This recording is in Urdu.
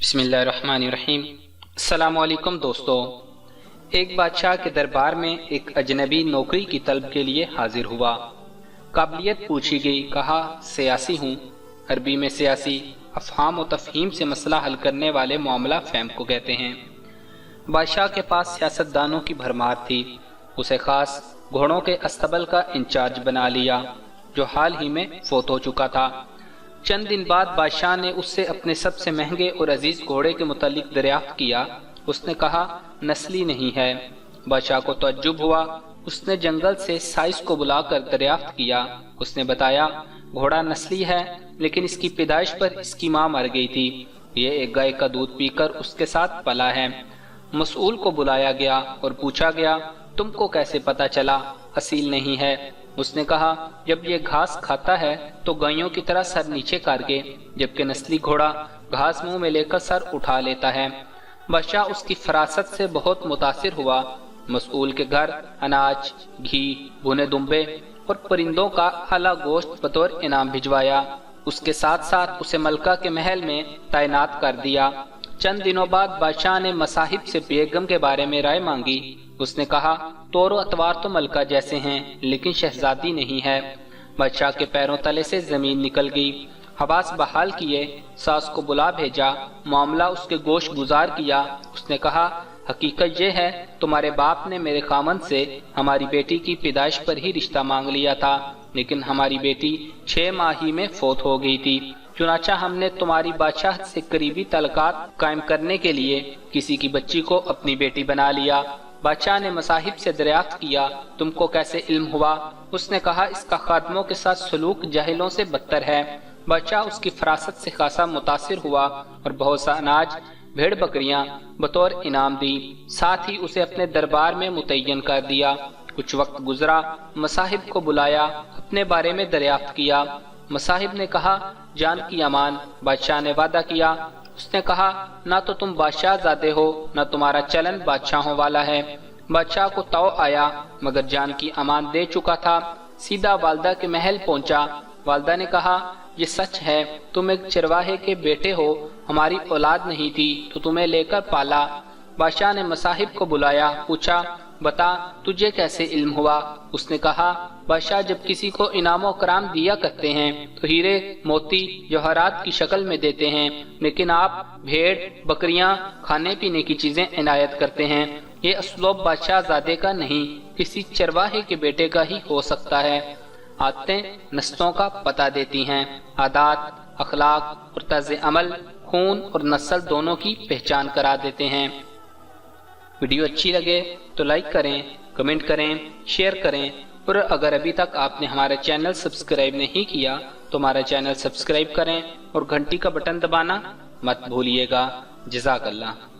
بسم اللہ الرحمن الرحیم۔ السلام علیکم دوستو۔ ایک بادشاہ کے دربار میں ایک اجنبی نوکری کی طلب کے لیے حاضر ہوا۔ قابلیت پوچھی گئی، کہا سیاسی ہوں۔ عربی میں سیاسی افہام و تفہیم سے مسئلہ حل کرنے والے معاملہ فہم کو کہتے ہیں۔ بادشاہ کے پاس سیاستدانوں کی بھرمار تھی۔ اسے خاص گھوڑوں کے استبل کا انچارج بنا لیا جو حال ہی میں فوت ہو چکا تھا۔ چند دن بعد بادشاہ نے اس سے اپنے سب سے مہنگے اور عزیز گھوڑے کے متعلق دریافت کیا۔ اس نے کہا نسلی نہیں ہے۔ بادشاہ کو تعجب ہوا۔ اس نے جنگل سے سائس کو بلا کر دریافت کیا۔ اس نے بتایا گھوڑا نسلی ہے لیکن اس کی پیدائش پر اس کی ماں مر گئی تھی۔ یہ ایک گائے کا دودھ پی کر اس کے ساتھ پلا ہے۔ مسئول کو بلایا گیا اور پوچھا گیا تم کو کیسے پتا چلا اصیل نہیں ہے؟ اس نے کہا جب یہ گھاس کھاتا ہے تو گائیوں کی طرح سر نیچے کر کے، جبکہ نسلی گھوڑا گھاس منہ میں لے کر سر اٹھا لیتا ہے۔ بادشاہ اس کی فراست سے بہت متاثر ہوا۔ مسئول کے گھر اناج، گھی، بھنے دمبے اور پرندوں کا اعلیٰ گوشت بطور انعام بھجوایا۔ اس کے ساتھ ساتھ اسے ملکہ کے محل میں تعینات کر دیا۔ چند دنوں بعد بادشاہ نے مصاحب سے بیگم کے بارے میں رائے مانگی۔ اس نے کہا طور و اطوار تو ملکہ جیسے ہیں لیکن شہزادی نہیں ہے۔ بادشاہ کے پیروں تلے سے زمین نکل گئی۔ حواس بحال کیے، ساس کو بلا بھیجا، معاملہ اس کے گوش گزار کیا۔ اس نے کہا حقیقت یہ ہے تمہارے باپ نے میرے خامند سے ہماری بیٹی کی پیدائش پر ہی رشتہ مانگ لیا تھا، لیکن ہماری بیٹی 6 ماہ ہی میں فوت ہو گئی تھی۔ چنانچہ ہم نے تمہاری بادشاہ سے قریبی تعلقات قائم کرنے کے لیے کسی کی بچی کو اپنی بیٹی بنا لیا۔ بادشاہ نے مصاحب سے دریافت کیا تم کو کیسے علم ہوا؟ اس نے کہا اس کا خادموں کے ساتھ سلوک جاہلوں سے بدتر ہے۔ بادشاہ اس کی فراست سے خاصا متاثر ہوا اور بہت سا اناج، بھیڑ بکریاں بطور انعام دی، ساتھ ہی اسے اپنے دربار میں متعین کر دیا۔ کچھ وقت گزرا، مصاحب کو بلایا، اپنے بارے میں دریافت کیا۔ مصاحب نے کہا جان کی امان۔ بادشاہ نے وعدہ کیا۔ اس نے کہا نہ تو تم بادشاہ زادے ہو نہ تمہارا چلن بادشاہوں والا ہے۔ بادشاہ کو تو آیا مگر جان کی امان دے چکا تھا۔ سیدھا والدہ کے محل پہنچا۔ والدہ نے کہا یہ سچ ہے تم ایک چرواہے کے بیٹے ہو، ہماری اولاد نہیں تھی تو تمہیں لے کر پالا۔ بادشاہ نے مصاحب کو بلایا، پوچھا بتا تجھے کیسے علم ہوا؟ اس نے کہا بادشاہ جب کسی کو انعام و کرام دیا کرتے ہیں تو ہیرے موتی جوہرات کی شکل میں دیتے ہیں، لیکن آپ بھیڑ بکریاں کھانے پینے کی چیزیں عنایت کرتے ہیں۔ یہ اسلوب بادشاہ زادے کا نہیں، کسی چرواہے کے بیٹے کا ہی ہو سکتا ہے۔ عادتیں نسلوں کا پتہ دیتی ہیں۔ عادات، اخلاق اور طرز عمل خون اور نسل دونوں کی پہچان کرا دیتے ہیں۔ ویڈیو اچھی لگے تو لائک کریں، کمنٹ کریں، شیئر کریں، اور اگر ابھی تک آپ نے ہمارا چینل سبسکرائب نہیں کیا تو ہمارا چینل سبسکرائب کریں اور گھنٹی کا بٹن دبانا مت بھولیے گا۔ جزاک اللہ۔